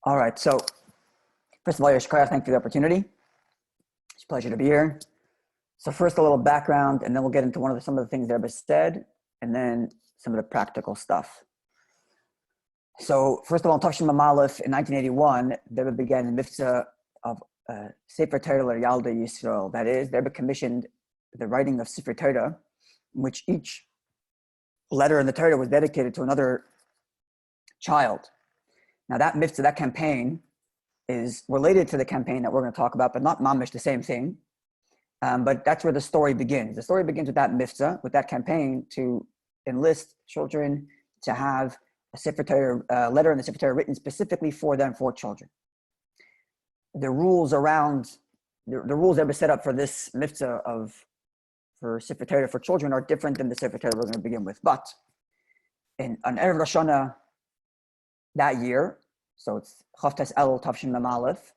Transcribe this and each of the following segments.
All right. So, first of all, Yashkaya, thank you for the opportunity. It's a pleasure to be here. So, first, a little background, and then we'll get into some of the things that Rebbe said, and then some of the practical stuff. So, first of all, in Tavshin Mamalef in 1981, Rebbe began the Miftzah of Sefer Torah Yalda Yisrael. That is, Rebbe commissioned the writing of Sefer Torah, in which each letter in the Torah was dedicated to another child. Now, that Miftzah, that campaign, is related to the campaign that we're going to talk about, but not mamish, the same thing. But that's where the story begins. The story begins with that Miftzah, with that campaign to enlist children to have a Sefer Torah, letter in the Sefer Torah written specifically for them, for children. The rules around, the rules that were set up for this Miftzah for Sefer Torah for children are different than the Sefer Torah we're going to begin with. But on Erev Rosh Hashanah that year, so it's Chavtes El Tavshin Mamalef,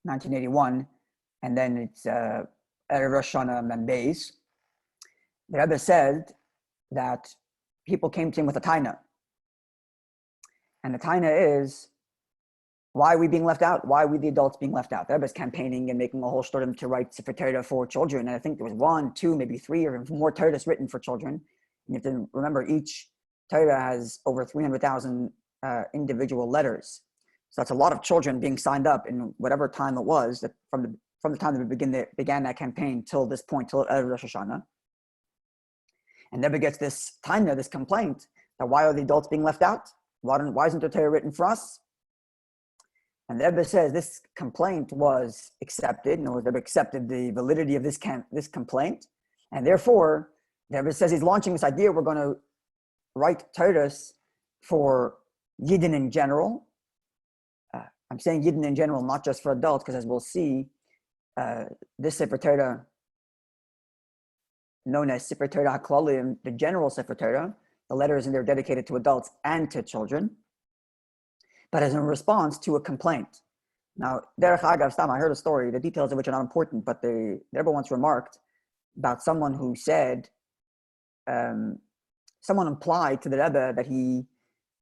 1981, and then it's Erev Rosh Hashanah Mem Beis. The Rebbe said that people came to him with a taina. And the taina is, why are we being left out? Why are we the adults being left out? The Rebbe is campaigning and making a whole shtorim to write Sefer Torah for children. And I think there was 1, 2, maybe 3 or more Torahs written for children. You have to remember each Torah has over 300,000 individual letters. So that's a lot of children being signed up in whatever time it was, that from the time that we began that campaign till this point, till Rosh Hashanah. And Rebbe gets this taina, this complaint, that why are the adults being left out? Why isn't the Torah written for us? And the Rebbe says this complaint was accepted. In other words, Rebbe accepted the validity of this complaint. And therefore, the Rebbe says he's launching this idea, we're going to write Torahs for Yidden in general. I'm saying Yidden in general, not just for adults, because as we'll see, this Sefer Torah, known as Sefer Torah HaKlalim, the general Sefer Torah, the letters in there dedicated to adults and to children, but as in response to a complaint. Now, Derech Agav Stam, I heard a story, the details of which are not important, but the Rebbe once remarked about someone who said, someone implied to the Rebbe that he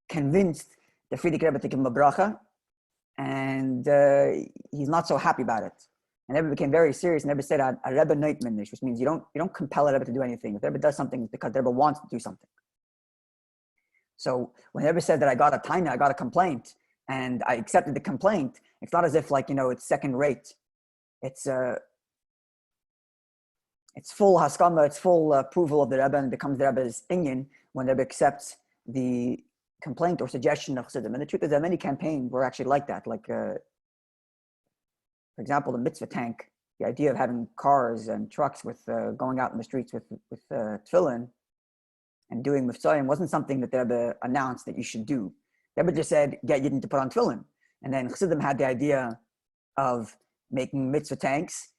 convinced the Frierdiker Rebbe to give him a bracha, and he's not so happy about it. And Rebbe became very serious, and Rebbe said, a Rebbe neitmanish, which means you don't compel a Rebbe to do anything. If the Rebbe does something, it's because the Rebbe wants to do something. So when Rebbe said that I got a taina, I got a complaint, and I accepted the complaint, it's not as if it's second rate. It's full haskama, it's full approval of the Rebbe, and it becomes the Rebbe's inyan when the Rebbe accepts the complaint or suggestion of Chassidim. And the truth is that many campaigns were actually like that. Like, for example, the mitzvah tank, the idea of having cars and trucks with going out in the streets with tefillin and doing mitzvahim wasn't something that the Rebbe announced that you should do. The Rebbe just said, get Yidden to put on tefillin. And then Chassidim had the idea of making mitzvah tanks.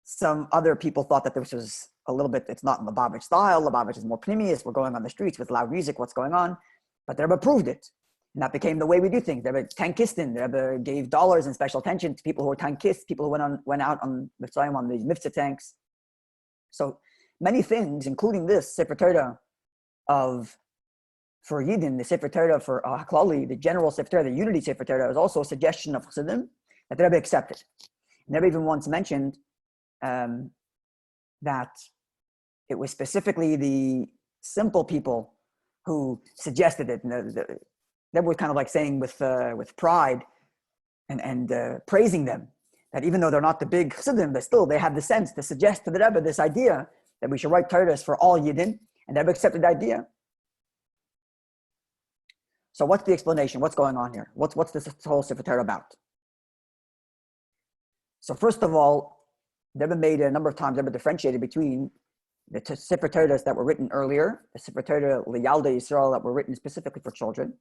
Some other people thought that this was a little bit, it's not Lubavitch style. Lubavitch is more pnimius. We're going on the streets with loud music. What's going on? But the Rebbe approved it. And that became the way we do things. The Rebbe tankistin. The Rebbe gave dollars and special attention to people who were tankist, people who went out on mitzvahim on these mitzvah tanks. So many things, including this Sefer Torah for Yidden, the Sefer Torah for Haklali, the general Sefer Torah, the unity Sefer Torah, is also a suggestion of Chassidim that the Rebbe accepted. And the Rebbe even once mentioned that it was specifically the simple people who suggested it. And the Rebbe was kind of like saying with pride and praising them, that even though they're not the big Chassidim, they have the sense to suggest to the Rebbe this idea that we should write Torahs for all Yidden, and the Rebbe accepted the idea. So what's the explanation? What's going on here? What's this whole Sefer Torah about? So first of all, the Rebbe made a number of times, the Rebbe differentiated between the Sefer Torahs that were written earlier, the Sefer Torah L'Yalda Yisrael that were written specifically for children,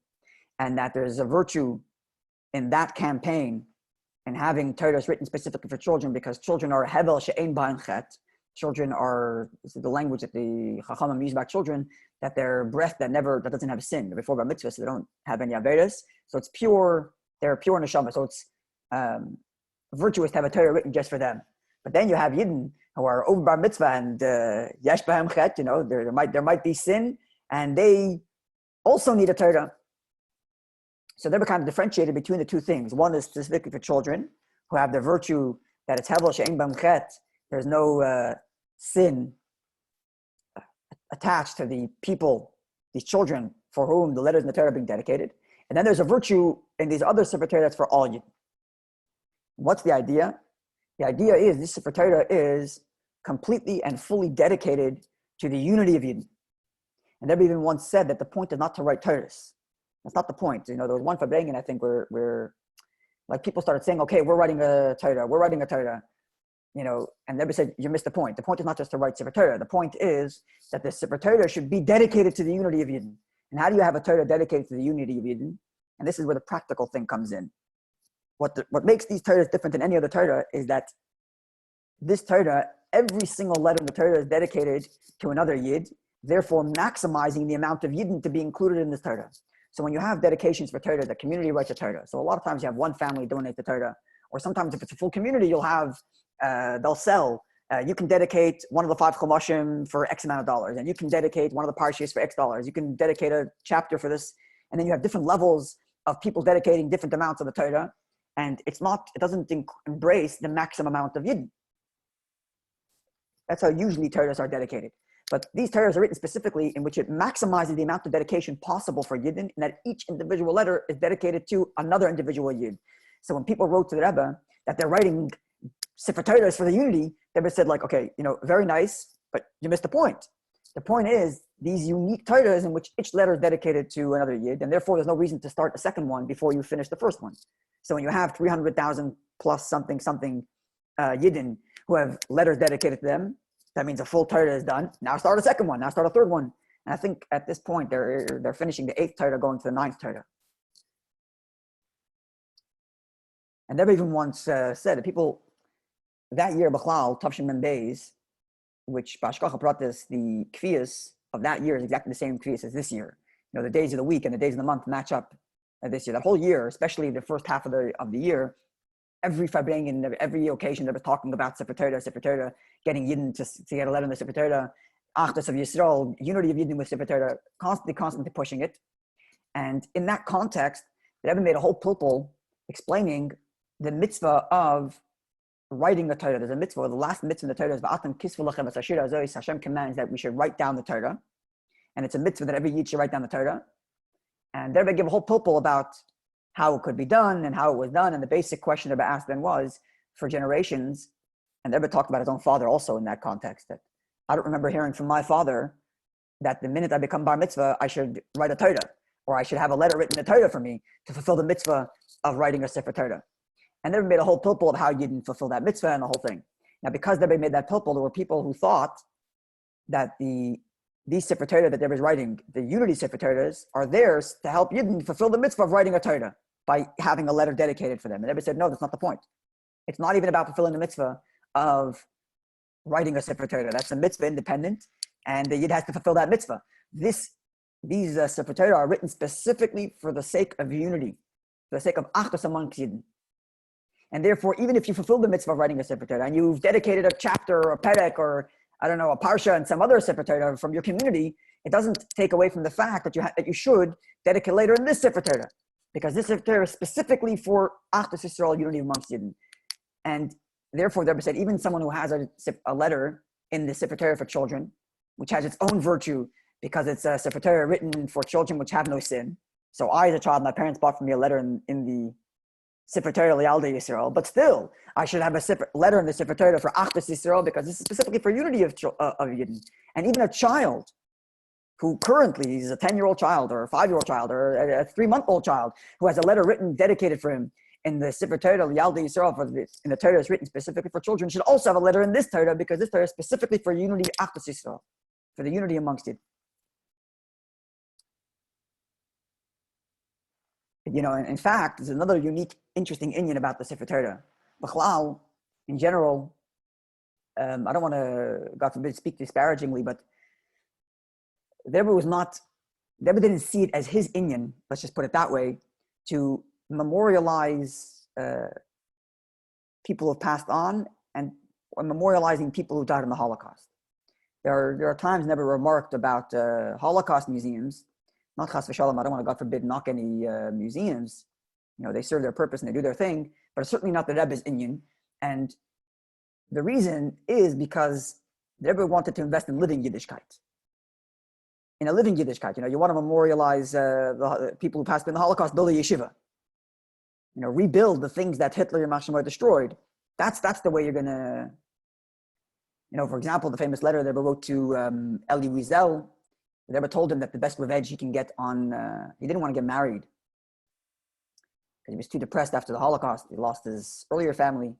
and that there's a virtue in that campaign and having Torahs written specifically for children, because children are hevel she'ein b'hem chet. Children are, this is the language that the Chachamim use about children, that their breath that doesn't have sin. Before bar mitzvah, so they don't have any averes. So it's pure, they're pure neshama. So it's virtuous to have a Torah written just for them. But then you have Yidden who are over bar mitzvah and yesh b'hem chet, there might be sin, and they also need a Torah. So they're kind of differentiated between the two things. One is specifically for children who have the virtue that it's hevel she'en bam chet. There's no sin attached to the people, these children for whom the letters in the Torah are being dedicated. And then there's a virtue in these other Sefer Torah that's for all Yidden. What's the idea? The idea is this Sefer Torah is completely and fully dedicated to the unity of Yidden. And there even once said that the point is not to write Torahs. That's not the point. There was one Fabrengen, I think, where like people started saying, okay, we're writing a Torah. And they said, you missed the point. The point is not just to write Sefer Torah. The point is that the Sefer Torah should be dedicated to the unity of Yidden. And how do you have a Torah dedicated to the unity of Yidden? And this is where the practical thing comes in. What makes these Torahs different than any other Torah is that this Torah, every single letter in the Torah is dedicated to another Yid, therefore maximizing the amount of Yidden to be included in this Torah. So when you have dedications for Torah, the community writes a Torah. So a lot of times you have one family donate the Torah, or sometimes if it's a full community, you'll have, they'll sell. You can dedicate one of the 5 chumashim for X amount of dollars, and you can dedicate one of the parshas for X dollars. You can dedicate a chapter for this, and then you have different levels of people dedicating different amounts of the Torah, and it doesn't embrace the maximum amount of Yidden. That's how usually Torahs are dedicated. But these Torahs are written specifically in which it maximizes the amount of dedication possible for Yidden, and that each individual letter is dedicated to another individual Yid. So when people wrote to the Rebbe that they're writing Sefer Torahs for the unity, the Rebbe said, like, okay, very nice, but you missed the point. The point is these unique Torahs in which each letter is dedicated to another Yid, and therefore there's no reason to start a second one before you finish the first one. So when you have 300,000 plus something Yidden who have letters dedicated to them, that means a full Torah is done. Now start a second one. Now start a third one. And I think at this point they're finishing the 8th Torah, going to the 9th Torah. And they've even once said that people that year, B'chlal, Tavshin Mem Beis, which Bashkacha Pratis, the Kfiyas of that year is exactly the same Kfiyas as this year. The days of the week and the days of the month match up this year. That whole year, especially the first half of the year, every Fabrengen, every occasion that was talking about Sefer Torah, getting Yidden to get a letter in the Sefer Torah, Ateres of Yisrael, unity of Yidden with Sefer Torah, constantly pushing it. And in that context, the Rebbe made a whole pilpul explaining the mitzvah of writing the Torah. There's a mitzvah, the last mitzvah in the Torah is Va'atam kisvu lachem es hashira azois. Hashem commands that we should write down the Torah. And it's a mitzvah that every Yid should write down the Torah. And the Rebbe gave a whole pilpul about how it could be done and how it was done. And the basic question that I asked then was, for generations, and the Rebbe talked about his own father also in that context, that I don't remember hearing from my father that the minute I become bar mitzvah, I should write a Torah, or I should have a letter written in the Torah for me to fulfill the mitzvah of writing a Sefer Torah. And the Rebbe made a whole pilpul of how you didn't fulfill that mitzvah and the whole thing. Now, because the Rebbe made that pilpul, there were people who thought that these Sefer Torah that they was writing, the unity Sefer Torahs, are theirs to help Yidden fulfill the mitzvah of writing a Torah by having a letter dedicated for them. And everybody said, no, that's not the point. It's not even about fulfilling the mitzvah of writing a Sefer Torah. That's a mitzvah independent, and the Yid has to fulfill that mitzvah. These Sefer Torah are written specifically for the sake of unity, for the sake of achdus amongst Yidden. And therefore, even if you fulfill the mitzvah of writing a Sefer Torah, and you've dedicated a chapter or a perek or a parsha and some other Sefer Torah from your community, it doesn't take away from the fact that you should dedicate later in this Sefer Torah, because this Sefer Torah is specifically for Achdus Yisrael, unity amongst Yidden. And therefore, the Rebbe said, even someone who has a letter in the Sefer Torah for children, which has its own virtue, because it's a Sefer Torah written for children which have no sin. So I, as a child, my parents bought for me a letter in the Sefer Torah L'Yaldei Yisrael, but still, I should have a separate letter in the Sefer Torah for Achdus Yisrael, because this is specifically for unity of Yidden. And even a child who currently is a 10-year-old child or a 5-year-old child or a 3-month-old child who has a letter written dedicated for him in the Sefer Torah L'Yaldei Yisrael, in the Torah is written specifically for children, should also have a letter in this Torah, because this Torah is specifically for unity Achdus Yisrael, for the unity amongst it. In fact, there's another unique, interesting inyan about the Sefer Torah. B'chlal, in general, I don't want to, God forbid, speak disparagingly, but the Rebbe didn't see it as his inyan, let's just put it that way, to memorialize people who have passed on and memorializing people who died in the Holocaust. There are times never remarked about Holocaust museums not chas v'shalom, I don't want to, God forbid, knock any museums. They serve their purpose and they do their thing, but it's certainly not the Rebbe's inyan. And the reason is because the Rebbe wanted to invest in living Yiddishkeit. In a living Yiddishkeit, you want to memorialize the people who passed in the Holocaust, build a yeshiva. Rebuild the things that Hitler and Menachem destroyed. That's the way you're gonna, for example, the famous letter the Rebbe wrote to Eli Wiesel. The Rebbe told him that the best revenge he can get on, he didn't want to get married because he was too depressed after the Holocaust. He lost his earlier family.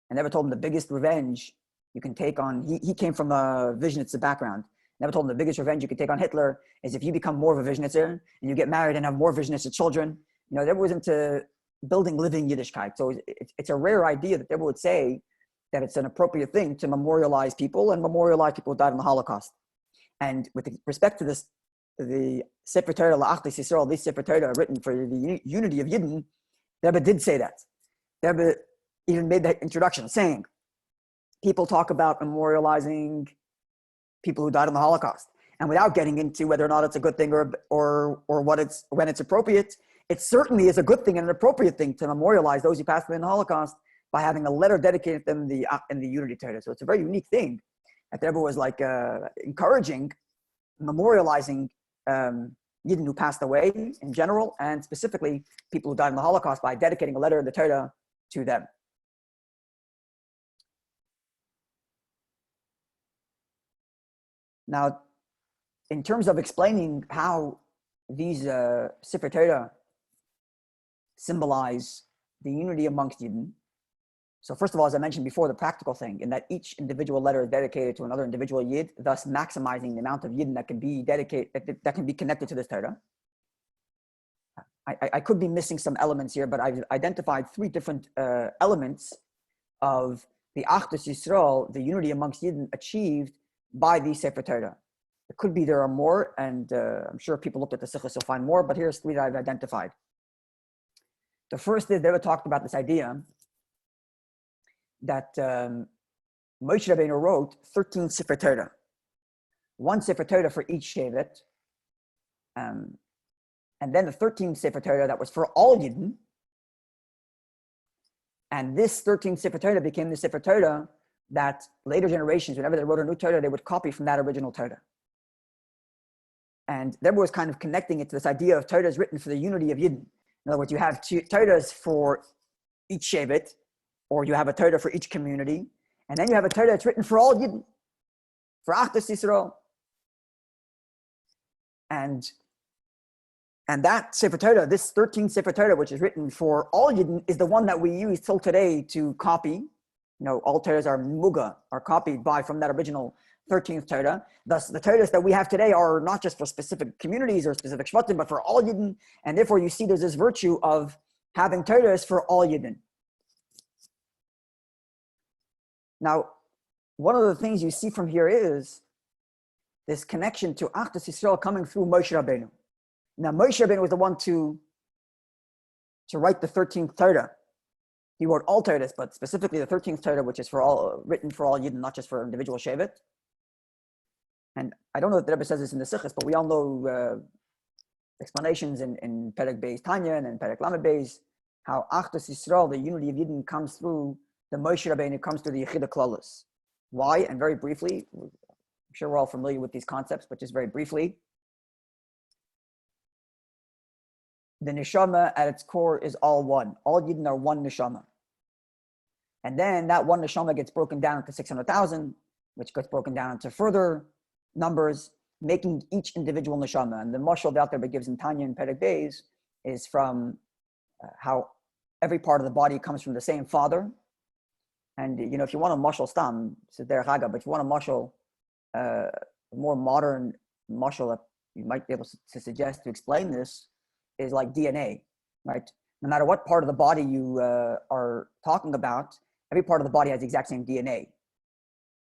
And Rebbe told him the biggest revenge you can take on, he came from a Vishnitzer background. Rebbe told him the biggest revenge you can take on Hitler is if you become more of a Vishnitzer and you get married and have more Vishnitzer children. Rebbe was into building living Yiddishkeit. So it's a rare idea that Rebbe would say that it's an appropriate thing to memorialize people and memorialize people who died in the Holocaust. And with respect to this, the Sefer Torah, La'achlis Yisrael, this Sefer Torah written for the unity of Yidden, Rebbe did say that. Rebbe even made that introduction saying, people talk about memorializing people who died in the Holocaust. And without getting into whether or not it's a good thing or when it's appropriate, it certainly is a good thing and an appropriate thing to memorialize those who passed away in the Holocaust by having a letter dedicated to them in the Unity Torah. So it's a very unique thing that the Rebbe was encouraging, memorializing Yidden who passed away in general, and specifically people who died in the Holocaust by dedicating a letter in the Torah to them. Now, in terms of explaining how these Sefer Torah symbolize the unity amongst Yidden, so first of all, as I mentioned before, the practical thing, in that each individual letter is dedicated to another individual Yid, thus maximizing the amount of Yidden that can be dedicated, that can be connected to this Torah. I could be missing some elements here, but I've identified three different elements of the Achdus Yisrael, the unity amongst Yidden achieved by the Sefer Torah. It could be there are more, and I'm sure if people looked at the Sichos will find more, but here's three that I've identified. The first is they were talked about this idea that Moshe Rabbeinu wrote 13 Sefer Torah, one Sefer Torah for each Shevet, and then the 13th Sefer Torah that was for all Yidden, and this 13th Sefer Torah became the Sefer Torah that later generations, whenever they wrote a new Torah, they would copy from that original Torah. And there was kind of connecting it to this idea of Torah is written for the unity of Yidden. In other words, you have two Torahs for each Shevet, or you have a Torah for each community, and then you have a Torah that's written for all Yidden, for Achdus Yisrael. And that Sefer Torah, this 13th Sefer Torah, which is written for all Yidden, is the one that we use till today to copy. All Torahs are muga, are copied from that original 13th Torah. Thus, the Torahs that we have today are not just for specific communities or specific shvatim, but for all Yidden. And therefore, you see there's this virtue of having Torahs for all Yidden. Now, one of the things you see from here is this connection to Achdus Yisrael coming through Moshe Rabbeinu. Now, Moshe Rabbeinu was the one to write the 13th Torah. He wrote all Torahs, but specifically the 13th Torah, which is written for all Yidden, not just for individual Shevet. And I don't know if the Rebbe says this in the Sichos, but we all know explanations in Perek Beis Tanya and in Perek Lamed Beis, how Achdus Yisrael, the unity of Yidden, comes through the Moshe Rabbeinu, comes through the Yechida Klalos. Why? And very briefly, I'm sure we're all familiar with these concepts, but just very briefly, the neshama at its core is all one. All Yidden are one neshama. And then that one neshama gets broken down into 600,000, which gets broken down into further numbers, making each individual neshama. And the mashal that Rebbe gives in Tanya and Perek Beis is from how every part of the body comes from the same father. And if you want a mashal stam, it's there chaga, but if you want a mashal, more modern mashal that you might be able to suggest to explain this, is like DNA, right? No matter what part of the body you are talking about, every part of the body has the exact same DNA,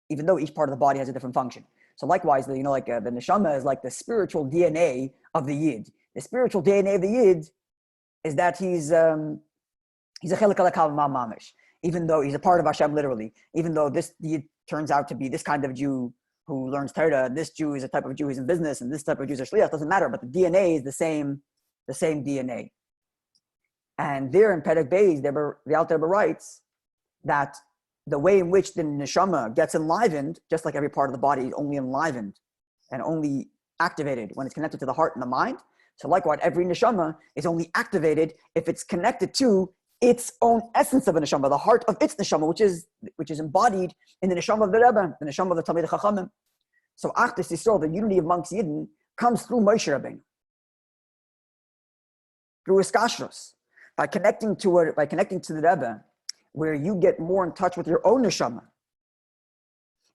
even though each part of the body has a different function. So likewise, the neshama is like the spiritual DNA of the Yid. The spiritual DNA of the Yid is that he's a chelik alakav mamish, even though he's a part of Hashem literally, even though this Yid turns out to be this kind of Jew who learns Torah, this Jew is a type of Jew who's in business, and this type of Jew is a shliach, doesn't matter, but the DNA is the same DNA. And there in Perek Beis, the Alter Rebbe writes that the way in which the neshama gets enlivened, just like every part of the body is only enlivened and only activated when it's connected to the heart and the mind. So likewise, every neshama is only activated if it's connected to its own essence of a neshama, the heart of its neshama, which is embodied in the neshama of the Rebbe, the neshama of the Talmidei Chachamim. So Ateres Yisrael, the unity amongst Yidden, comes through Moshe Rabbeinu, through Iskashros, by connecting to the Rebbe, where you get more in touch with your own neshama.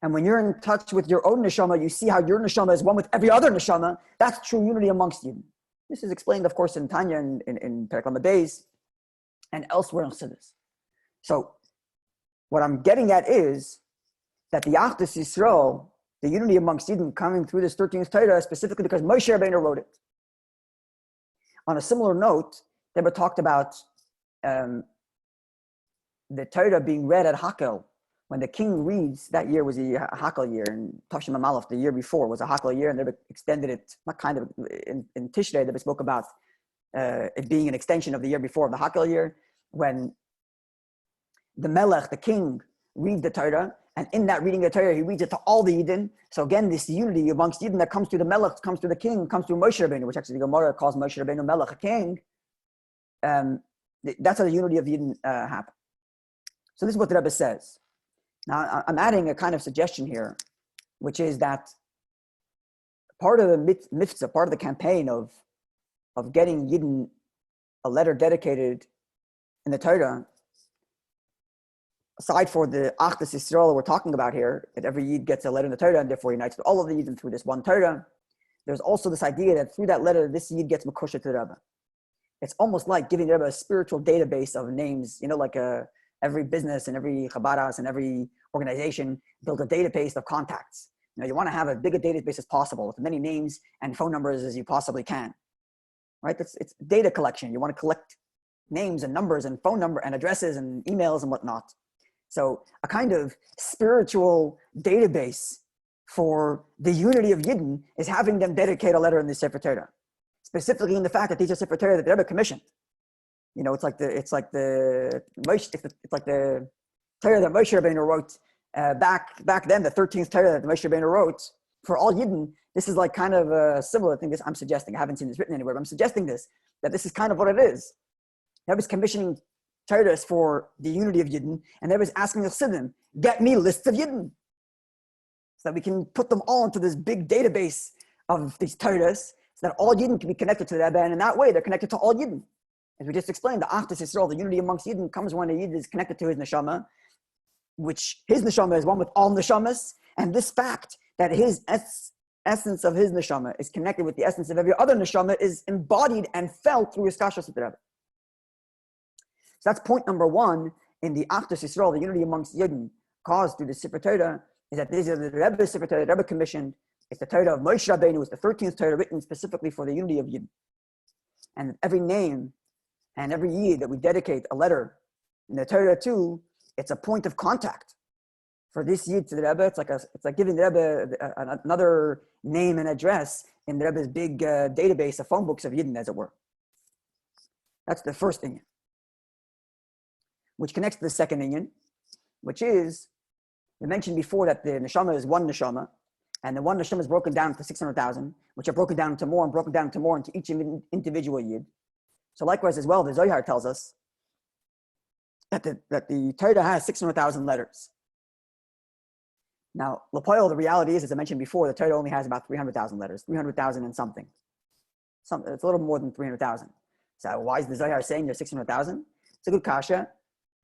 And when you're in touch with your own neshama, you see how your neshama is one with every other neshama. That's true unity amongst Yidden. This is explained, of course, in Tanya, in Perek Lamed Beis, and elsewhere in Chassidus. So what I'm getting at is that the Ateres Yisrael, the unity amongst Yidden, coming through this 13th Torah, specifically because Moshe Rabbeinu wrote it. On a similar note, they were talked about the Torah being read at Hakel. When the king reads, that year was a Hakel year, and Tashim Amalef, the year before, was a Hakel year, and they extended it, not kind of, in Tishrei, they spoke about it being an extension of the year before, of the Hakel year, when the Melech, the king, reads the Torah, and in that reading of the Torah, he reads it to all the Yidden. So again, this unity amongst Yidden that comes through the Melech, comes through the king, comes through Moshe Rabbeinu, which actually the Gemara calls Moshe Rabbeinu Melech, a king. That's how the unity of Yidden happens. So this is what the Rebbe says. Now, I'm adding a kind of suggestion here, which is that part of the mitzvah, part of the campaign of getting Yidden a letter dedicated in the Torah, aside for the Ateres Yisrael we're talking about here, that every Yid gets a letter in the Torah and therefore unites with all of the Yidden through this one Torah, there's also this idea that through that letter, this Yid gets Makusha to the Rebbe. It's almost like giving the Rebbe a spiritual database of names, like every business and every Chabadas and every organization build a database of contacts. You want to have as big a database as possible with as many names and phone numbers as you possibly can, right? It's data collection. You want to collect names and numbers and phone number and addresses and emails and whatnot. So a kind of spiritual database for the unity of Yidden is having them dedicate a letter in the Sefer Torah, specifically in the fact that these are Sefer Torah that the Rebbe commissioned. It's like the Torah that Moshe Rabbeinu wrote back then, the 13th Torah that Moshe Rabbeinu wrote for all Yidden. This is like kind of a similar thing. I'm suggesting. I haven't seen this written anywhere, but I'm suggesting that this is kind of what it is. Rebbe's commissioning Torahs for the unity of Yidden, and Rebbe's asking the Chassidim, get me lists of Yidden, so that we can put them all into this big database of these Torahs, so that all Yidden can be connected to the Rebbe, and in that way they're connected to all Yidden. As we just explained, the Ateres Yisrael, the unity amongst Yidden, comes when a Yid is connected to his neshama, which his neshama is one with all neshamas, and this fact that his essence of his neshama is connected with the essence of every other neshama is embodied and felt through his kashas with the Rebbe. So that's point number one in the Ateres Yisrael, the unity amongst Yidden, caused through the Sefer Torah, is that these are the Rebbe's Sefer Torah, the Rebbe commissioned. It's the Torah of Moshe Rabbeinu, it's the 13th Torah written specifically for the unity of Yidden. And every name and every Yid that we dedicate a letter in the Torah to, it's a point of contact for this Yid to the Rebbe. It's like giving the Rebbe another name and address in the Rebbe's big database of phone books of Yidden, as it were. That's the first thing, which connects to the second inyan, which is, we mentioned before that the neshama is one neshama, and the one neshama is broken down into 600,000, which are broken down into more and broken down into more into each individual Yid. So likewise as well, the Zohar tells us that the Torah has 600,000 letters. Now, L'Poil, the reality is, as I mentioned before, the Torah only has about 300,000 letters, 300,000 and something. It's a little more than 300,000. So why is the Zohar saying there's 600,000? It's a good kasha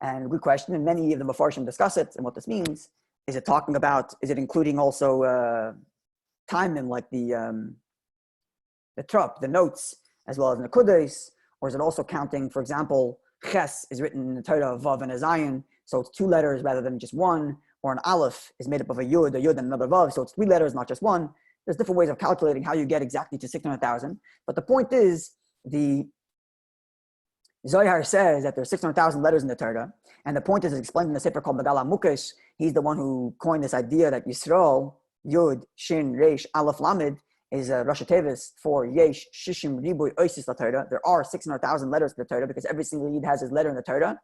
and a good question, and many of the Mefarshim discuss it and what this means. Is it including also time in like the trup, the notes, as well as Nekudos, or is it also counting, for example, Ches is written in the Torah of Vav and a Zayin, so it's two letters rather than just one, or an Aleph is made up of a Yud and another Vav, so it's three letters, not just one. There's different ways of calculating how you get exactly to 600,000. But the point is, the Zohar says that there's 600,000 letters in the Torah, and the point is explained in the sefer called Megala Mukesh. He's the one who coined this idea that Yisrael, Yud, Shin, Resh, Aleph, Lamed is a Rosh Tevis for Yesh, Shishim, Riboy, Oisis, La Torah. There are 600,000 letters to the Torah because every single Yid has his letter in the Torah.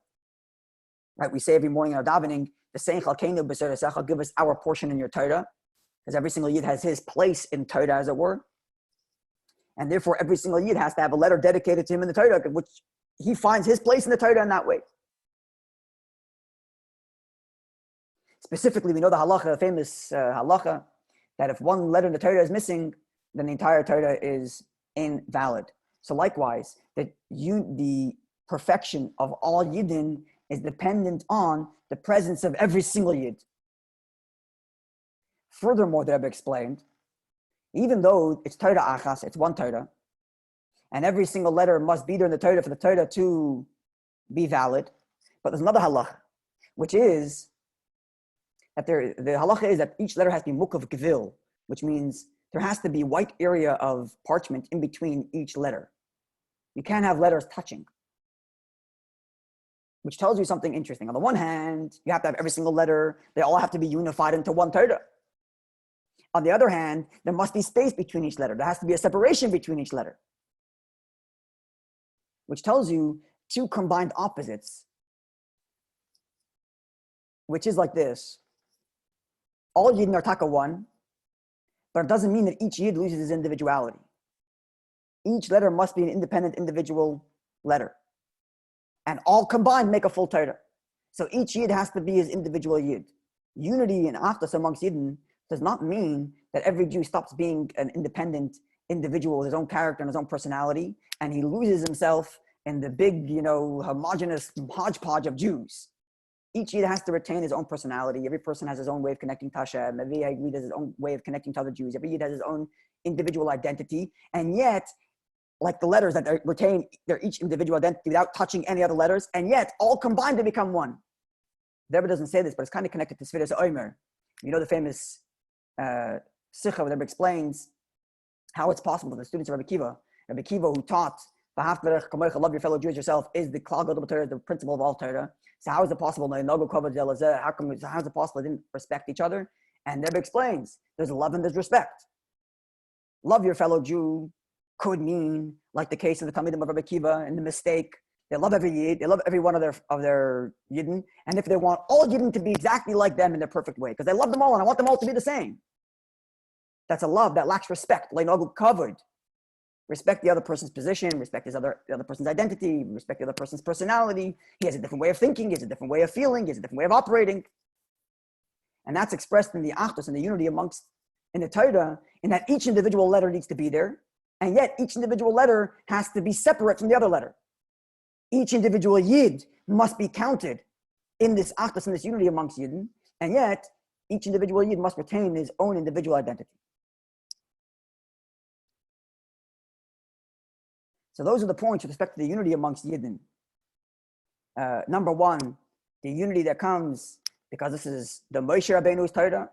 Right? We say every morning in our davening, the Sein Chalkeinu B'Sor Secha, give us our portion in your Torah, because every single Yid has his place in Torah, as it were. And therefore, every single Yid has to have a letter dedicated to him in the Torah, which he finds his place in the Torah in that way. Specifically, we know the halacha, the famous halacha, that if one letter in the Torah is missing, then the entire Torah is invalid. So likewise, the perfection of all Yidden is dependent on the presence of every single Yid. Furthermore, the Rebbe explained, even though it's Torah Achas, it's one Torah, and every single letter must be there in the Torah for the Torah to be valid, but there's another halacha, which is that the halacha is that each letter has to be mukav gevil, which means there has to be white area of parchment in between each letter. You can't have letters touching, which tells you something interesting. On the one hand, you have to have every single letter, they all have to be unified into one Torah. On the other hand, there must be space between each letter. There has to be a separation between each letter, which tells you two combined opposites, which is like this. All Yidden are taka one, but it doesn't mean that each Yid loses his individuality. Each letter must be an independent individual letter. And all combined make a full Torah. So each Yid has to be his individual Yid. Unity and Achdus amongst Yidden does not mean that every Jew stops being an independent individual with his own character and his own personality, and he loses himself in the big, homogenous hodgepodge of Jews. Each Yid has to retain his own personality. Every person has his own way of connecting to Hashem. Every Yid has his own way of connecting to other Jews. Every Yid has his own individual identity. And yet, like the letters that retain their each individual identity without touching any other letters, and yet all combined to become one. The Rebbe doesn't say this, but it's kind of connected to Sfiras Omer. You know the famous Sikha where the Rebbe explains how it's possible the students of Rabbi Kiva who taught love your fellow Jew as yourself is the Klal Gadol Torah, the principle of all Torah. So how is it possible? How is it possible they didn't respect each other? And the Rebbe explains there's love and there's respect. Love your fellow Jew could mean, like the case of the Talmidim of Rabbi Kiva and the mistake, they love every Yid, they love every one of their Yidden, and if they want all Yidden to be exactly like them in their perfect way, because they love them all and I want them all to be the same. That's a love that lacks respect. Covered. Respect the other person's position, respect the other person's identity, respect the other person's personality. He has a different way of thinking, he has a different way of feeling, he has a different way of operating. And that's expressed in the Achdus and the unity in the Torah, in that each individual letter needs to be there, and yet each individual letter has to be separate from the other letter. Each individual Yid must be counted in this Achdus, in this unity amongst Yidden, and yet each individual Yid must retain his own individual identity. So those are the points with respect to the unity amongst Yidden. Number one, the unity that comes because this is the Moshe Rabbeinu's Torah.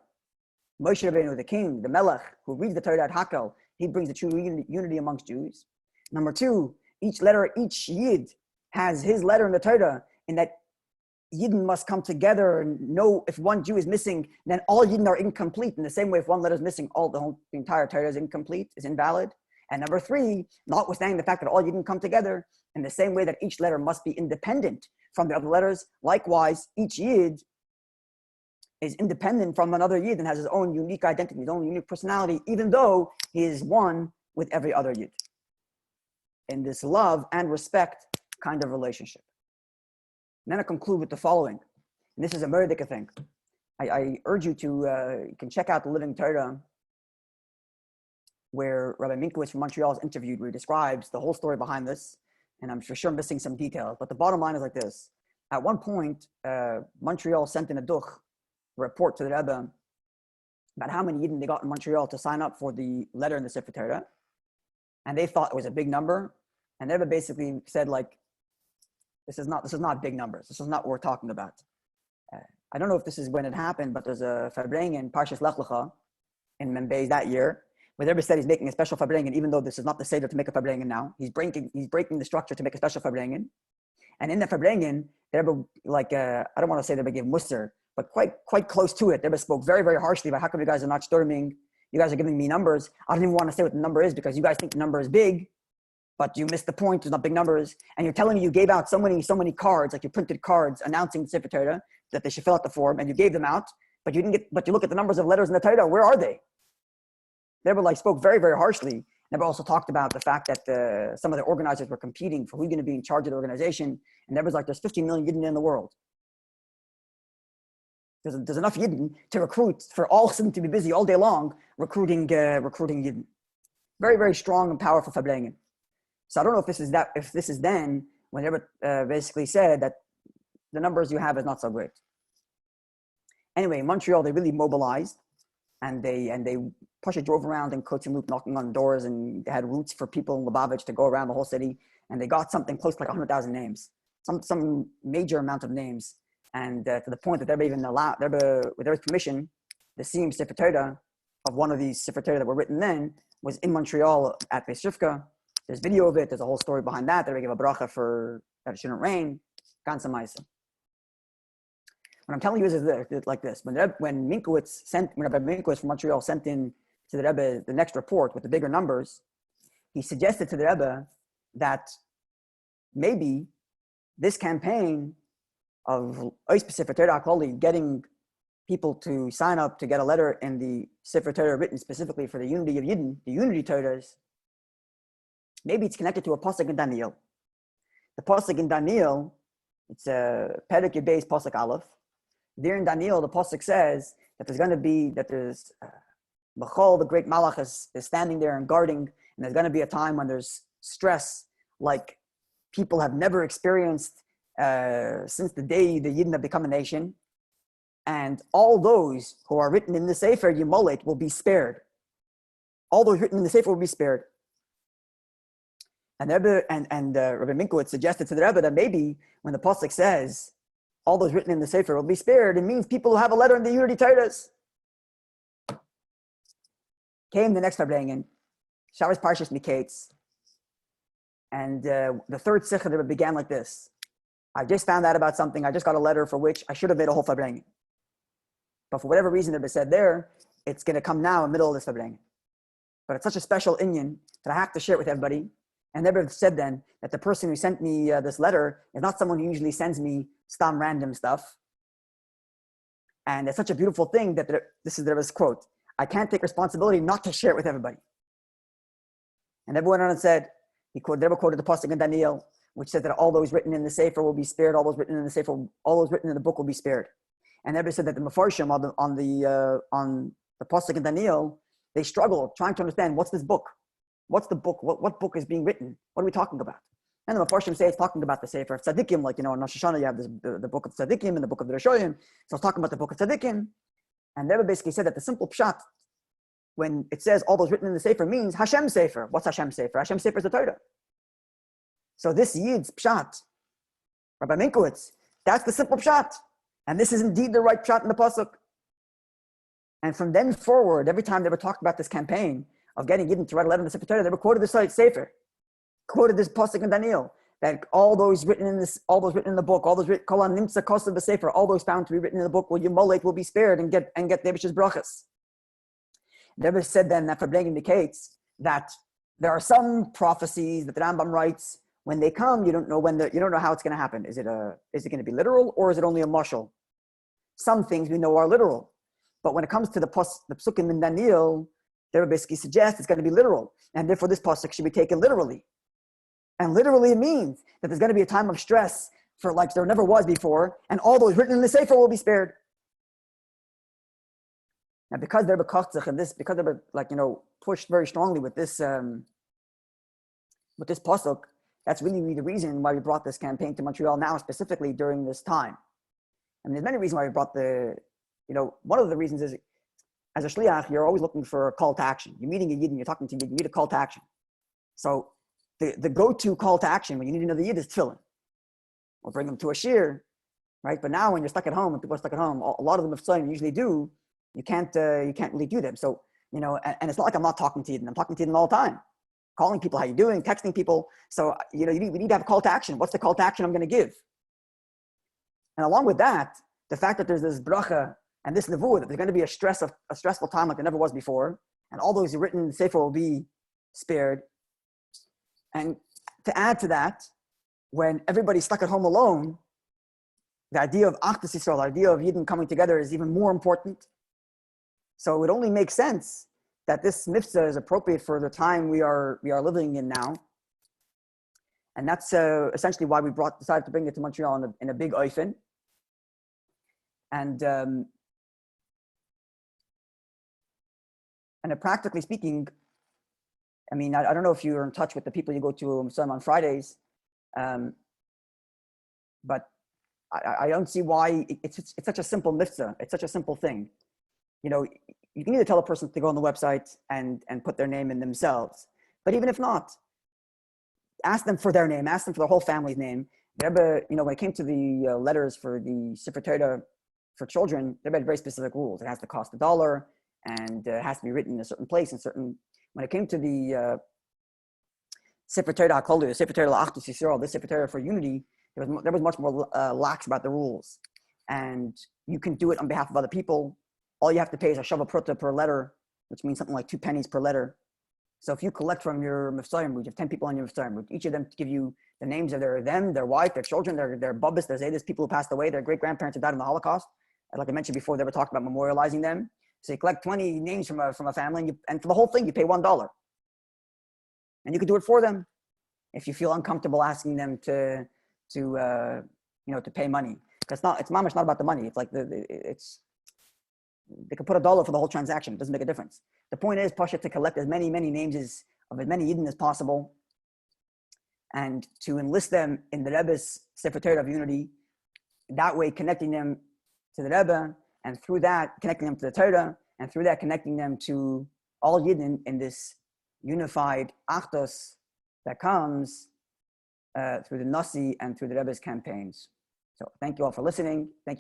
Moshe Rabbeinu, the king, the Melech, who reads the Torah at Hakel, he brings the true unity amongst Jews. Number two, each Yid has his letter in the Torah, in that Yidden must come together and know if one Jew is missing, then all Yidden are incomplete. In the same way, if one letter is missing, the entire Torah is incomplete, is invalid. And number three, notwithstanding the fact that all Yidden come together, in the same way that each letter must be independent from the other letters, likewise, each Yid is independent from another Yid and has his own unique identity, his own unique personality, even though he is one with every other Yid. In this love and respect kind of relationship. And then I conclude with the following. And this is a very big thing. I urge you to, you can check out the Living Torah, where Rabbi Minkowitz from Montreal is interviewed, where he describes the whole story behind this. And I'm for sure missing some details, but the bottom line is like this. At one point, Montreal sent in a report to the Rebbe about how many Yidden they got in Montreal to sign up for the letter in the Sefer Torah. And they thought it was a big number. And the Rebbe basically said, like, this is not big numbers. This is not what we're talking about. I don't know if this is when it happened, but there's a Farbrengen, Parshas Lech Lecha, in Membeis that year, where the Rebbe said he's making a special Farbrengen, even though this is not the Seder to make a Farbrengen now. He's breaking the structure to make a special Farbrengen. And in the Farbrengen, the Rebbe, I don't want to say the Rebbe gave Musar, but quite close to it. The Rebbe spoke very, very harshly about how come you guys are not storming. You guys are giving me numbers. I don't even want to say what the number is because you guys think the number is big, but you missed the point. There's not big numbers. And you're telling me you gave out so many cards, like you printed cards announcing the Sefer Torah that they should fill out the form, and you gave them out, but you look at the numbers of letters in the Torah. Where are they? The Rebbe spoke very, very harshly. The Rebbe also talked about the fact that some of the organizers were competing for who's going to be in charge of the organization. And the Rebbe was like, there's 15 million Yidden in the world. There's enough Yidden to recruit for all of them to be busy all day long recruiting Yidden. Very, very strong and powerful Fabrengen. So I don't know if this is then when the Rebbe basically said that the numbers you have is not so great. Anyway, in Montreal, they really mobilized, and they drove around in Kotzim Loop knocking on doors, and they had routes for people in Lubavitch to go around the whole city, and they got something close to like 100,000 names, some major amount of names, and to the point that they even allowed, with their permission, the Siyum Sefer Torah of one of these Sefer Torah that were written then was in Montreal at Mesivta. There's video of it. There's a whole story behind that. They gave a bracha for that it shouldn't rain. Ganze Maisa. What I'm telling you is like this. When Rabbi Minkiewicz from Montreal sent in to the Rebbe the next report with the bigger numbers, he suggested to the Rebbe that maybe this campaign of Sefer Torah Klali, getting people to sign up to get a letter in the Sefer Torah written specifically for the unity of Yidden, the unity Torahs, maybe it's connected to a pasuk in Daniel. The pasuk in Daniel, it's a Perek Yud pasuk Aleph. There in Daniel, the pasuk says that there's Bechol, the great Malach, is standing there and guarding, and there's going to be a time when there's stress like people have never experienced since the day the Yidden have become a nation, and all those who are written in the Sefer Yemolet will be spared. All those written in the Sefer will be spared. And Rabbi Minkiewicz suggested to the Rebbe that maybe when the pasuk says all those written in the Sefer will be spared, it means people who have a letter in the Unity Torahs. Came the next Farbrengen, Shabbos Parshas Miketz, and the third Sikha began like this. I just found out about something. I just got a letter for which I should have made a whole Farbrengen. But for whatever reason that said there, it's going to come now in the middle of this Farbrengen. But it's such a special inyan that I have to share it with everybody. And Rebbe said then that the person who sent me this letter is not someone who usually sends me stam random stuff. And it's such a beautiful thing that this is the Rebbe's quote. I can't take responsibility not to share it with everybody. And Rebbe went on and said, Rebbe quoted the pasuk in Daniel, which said that all those written in the Sefer will be spared, all those written in the book will be spared. And Rebbe said that the Mefarshim on the pasuk in Daniel, they struggle trying to understand what's this book. What's the book? What book is being written? What are we talking about? And the Mefarshim say it's talking about the Sefer of Tzaddikim, like, in Rosh Hashanah you have the book of Tzaddikim and the book of the Rishoyim. So it's talking about the book of Tzaddikim. And Rebbe basically said that the simple pshat, when it says all those written in the Sefer, means Hashem Sefer. What's Hashem Sefer? Hashem Sefer is the Torah. So this Yid's pshat, Rabbi Minkiewicz, that's the simple pshat. And this is indeed the right pshat in the pasuk. And from then forward, every time they were talking about this campaign of getting Yidden to write a letter in the Sefer Torah, they were quoted this Sefer, quoted this pasuk in Daniel, that all those written in the book, all those written, kol nimtza kos of the Sefer, all those found to be written in the book, will be spared and get Nebish's brachas. The Rebbe said then that Farbrengen indicates that there are some prophecies that the Rambam writes, when they come, you don't know how it's going to happen. Is it going to be literal, or is it only a mashal? Some things we know are literal, but when it comes to the psukim in Daniel, they would basically suggest it's going to be literal, and therefore this pasuk should be taken literally. And literally it means that there's going to be a time of stress for like there never was before, and all those written in the Sefer will be spared. Now, because they're bekotzach and because they're pushed very strongly with this pasuk, that's really the reason why we brought this campaign to Montreal now, specifically during this time. I mean, there's many reasons why we brought one of the reasons is, as a shliach, you're always looking for a call to action. You're meeting a yid, you're talking to a yid, you need a call to action. So the go-to call to action when you need another yid is tefillin. Or bring them to a shir, right? But now when you're stuck at home, and people are stuck at home, a lot of them, if you usually do, you can't really do them. So, and it's not like I'm not talking to you, I'm talking to you all the time. Calling people, how you doing, texting people. So, we need to have a call to action. What's the call to action I'm going to give? And along with that, the fact that there's this bracha and this nevuah, that there's going to be a stressful time like there never was before, and all those written in the Sefer will be spared. And to add to that, when everybody's stuck at home alone, the idea of Ateres Yisrael, the idea of Yidden coming together is even more important. So it only makes sense that this mitzvah is appropriate for the time we are living in now. And that's essentially why we decided to bring it to Montreal in a big oifen. And practically speaking, I mean, I don't know if you're in touch with the people you go to on Fridays, but I don't see why it's such a simple mitzvah. It's such a simple thing. You know, you can either tell a person to go on the website and put their name in themselves, but even if not, ask them for their name, ask them for their whole family's name. Rebbe, you know, when it came to the letters for the Sefer Torah for children, Rebbe had very specific rules. It has to cost $1, and it has to be written in a certain place, when it came to the Sefer Torah HaKol, the Sefer Torah L'Achdus Yisrael, the Sefer Torah for unity, there was much more lax about the rules. And you can do it on behalf of other people. All you have to pay is a shava pruta per letter, which means something like 2 pennies per letter. So if you collect from your Mifsayim route, you have 10 people on your Mifsayim route, each of them to give you the names of their wife, their children, their bubbas, their zaydas, people who passed away, their great-grandparents who died in the Holocaust. And like I mentioned before, they were talking about memorializing them. So you collect 20 names from a family, and for the whole thing, you pay $1. And you can do it for them if you feel uncomfortable asking them to pay money. Because it's mamash not about the money. It's like they can put $1 for the whole transaction. It doesn't make a difference. The point is, Pasha, to collect as many names of as many Yidden as possible, and to enlist them in the Rebbe's Sefer Torah of Unity. That way, connecting them to the Rebbe, and through that, connecting them to the Torah, and through that, connecting them to all Yidden in this unified Achdus that comes through the Nasi and through the Rebbe's campaigns. So thank you all for listening. Thank you.